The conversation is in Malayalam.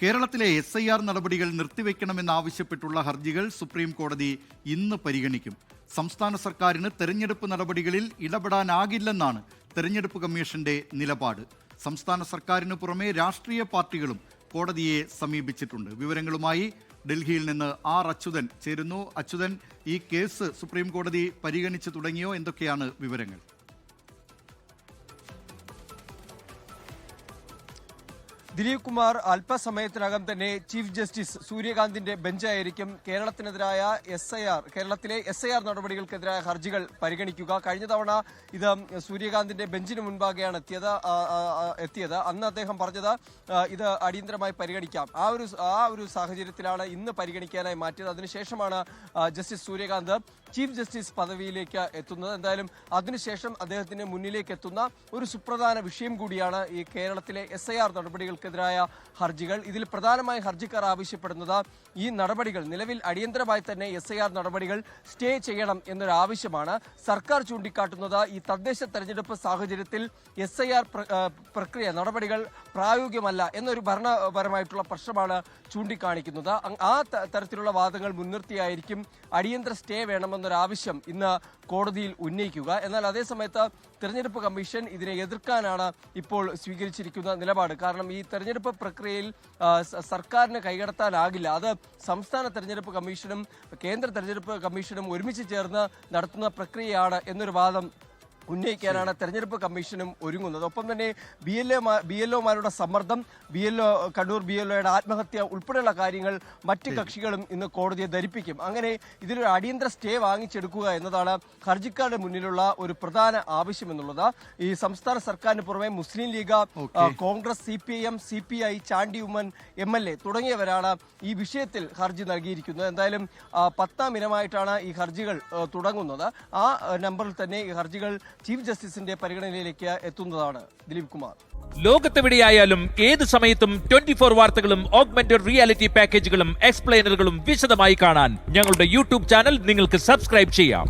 കേരളത്തിലെ SIR നടപടികൾ നിർത്തിവെക്കണമെന്നാവശ്യപ്പെട്ടുള്ള ഹർജികൾ സുപ്രീം കോടതി ഇന്ന് പരിഗണിക്കും. സംസ്ഥാന സർക്കാരിന് തെരഞ്ഞെടുപ്പ് നടപടികളിൽ ഇടപെടാനാകില്ലെന്നാണ് തെരഞ്ഞെടുപ്പ് കമ്മീഷന്റെ നിലപാട്. സംസ്ഥാന സർക്കാരിന് പുറമെ രാഷ്ട്രീയ പാർട്ടികളും കോടതിയെ സമീപിച്ചിട്ടുണ്ട്. വിവരങ്ങളുമായി ഡൽഹിയിൽ നിന്ന് അച്യുതൻ ചേരുന്നു. അച്യുതൻ, ഈ കേസ് സുപ്രീം കോടതി പരിഗണിച്ചു തുടങ്ങിയോ? എന്തൊക്കെയാണ് വിവരങ്ങൾ? ദിലീപ് കുമാർ, അല്പസമയത്തിനകം തന്നെ ചീഫ് ജസ്റ്റിസ് സൂര്യകാന്തിന്റെ ബെഞ്ചായിരിക്കും കേരളത്തിനെതിരായ കേരളത്തിലെ SIR നടപടികൾക്കെതിരായ ഹർജികൾ പരിഗണിക്കുക. കഴിഞ്ഞ തവണ ഇത് സൂര്യകാന്തിന്റെ ബെഞ്ചിന് മുൻപാകെയാണ് എത്തിയത്. അന്ന് അദ്ദേഹം പറഞ്ഞത് ഇത് അടിയന്തരമായി പരിഗണിക്കാം. ആ ഒരു സാഹചര്യത്തിലാണ് ഇന്ന് പരിഗണിക്കാനായി മാറ്റിയത്. അതിനുശേഷമാണ് ജസ്റ്റിസ് സൂര്യകാന്ത് ചീഫ് ജസ്റ്റിസ് പദവിയിലേക്ക് എത്തുന്നത്. എന്തായാലും അതിനുശേഷം അദ്ദേഹത്തിന് മുന്നിലേക്ക് എത്തുന്ന ഒരു സുപ്രധാന വിഷയം കൂടിയാണ് ഈ കേരളത്തിലെ SIR നടപടികൾക്കെതിരായ ഹർജികൾ. ഇതിൽ പ്രധാനമായി ഹർജിക്കാർ ആവശ്യപ്പെടുന്നത് ഈ നടപടികൾ നിലവിൽ അടിയന്തരമായി തന്നെ SIR നടപടികൾ സ്റ്റേ ചെയ്യണം എന്നൊരു ആവശ്യമാണ്. സർക്കാർ ചൂണ്ടിക്കാട്ടുന്നത് ഈ തദ്ദേശ തെരഞ്ഞെടുപ്പ് സാഹചര്യത്തിൽ SIR പ്രക്രിയ നടപടികൾ പ്രായോഗികമല്ല എന്നൊരു ഭരണപരമായിട്ടുള്ള പ്രശ്നമാണ് ചൂണ്ടിക്കാണിക്കുന്നത്. ആ തരത്തിലുള്ള വാദങ്ങൾ മുൻനിർത്തിയായിരിക്കും അടിയന്തര സ്റ്റേ വേണമെന്നൊരാവശ്യം ഇന്ന് കോടതിയിൽ ഉന്നയിക്കുക. എന്നാൽ അതേസമയത്ത് തെരഞ്ഞെടുപ്പ് കമ്മീഷൻ ഇതിനെ എതിർക്കാനാണ് ഇപ്പോൾ സ്വീകരിച്ചിരിക്കുന്ന നിലപാട്. കാരണം ഈ തെരഞ്ഞെടുപ്പ് പ്രക്രിയയിൽ സർക്കാരിന് കൈകടത്താനാകില്ല. അത് സംസ്ഥാന തെരഞ്ഞെടുപ്പ് കമ്മീഷനും കേന്ദ്ര തെരഞ്ഞെടുപ്പ് കമ്മീഷനും ഒരുമിച്ച് ചേർന്ന് നടത്തുന്ന പ്രക്രിയയാണ് എന്നൊരു വാദം ഉന്നയിക്കാനാണ് തെരഞ്ഞെടുപ്പ് കമ്മീഷനും ഒരുങ്ങുന്നത്. ഒപ്പം തന്നെ BLOമാരുടെ സമ്മർദ്ദം, കണ്ണൂർ BLOയുടെ ആത്മഹത്യ ഉൾപ്പെടെയുള്ള കാര്യങ്ങൾ മറ്റ് കക്ഷികളും ഇന്ന് കോടതിയെ ധരിപ്പിക്കും. അങ്ങനെ ഇതിലൊരു അടിയന്തര സ്റ്റേ വാങ്ങിച്ചെടുക്കുക എന്നതാണ് ഹർജിക്കാരുടെ മുന്നിലുള്ള ഒരു പ്രധാന ആവശ്യം എന്നുള്ളത്. ഈ സംസ്ഥാന സർക്കാരിന് പുറമെ Muslim League, Congress, CPIM, CPI, Chandy Oommen MLA തുടങ്ങിയവരാണ് ഈ വിഷയത്തിൽ ഹർജി നൽകിയിരിക്കുന്നത്. എന്തായാലും 10ാം ഇനമായിട്ടാണ് ഈ ഹർജികൾ തുടങ്ങുന്നത്. ആ നമ്പറിൽ തന്നെ ഈ ഹർജികൾ ചീഫ് ജസ്റ്റിസിന്റെ പരിഗണനയിലേക്ക് എത്തുന്നതാണ്. ദിലീപ് കുമാർ, ലോകത്തെവിടെയായാലും ഏത് സമയത്തും 24 വാർത്തകളും ഓഗ്മെന്റഡ് റിയാലിറ്റി പാക്കേജുകളും എക്സ്പ്ലെയിനറുകളും വിശദമായി കാണാൻ ഞങ്ങളുടെ YouTube ചാനൽ നിങ്ങൾക്ക് സബ്സ്ക്രൈബ് ചെയ്യാം.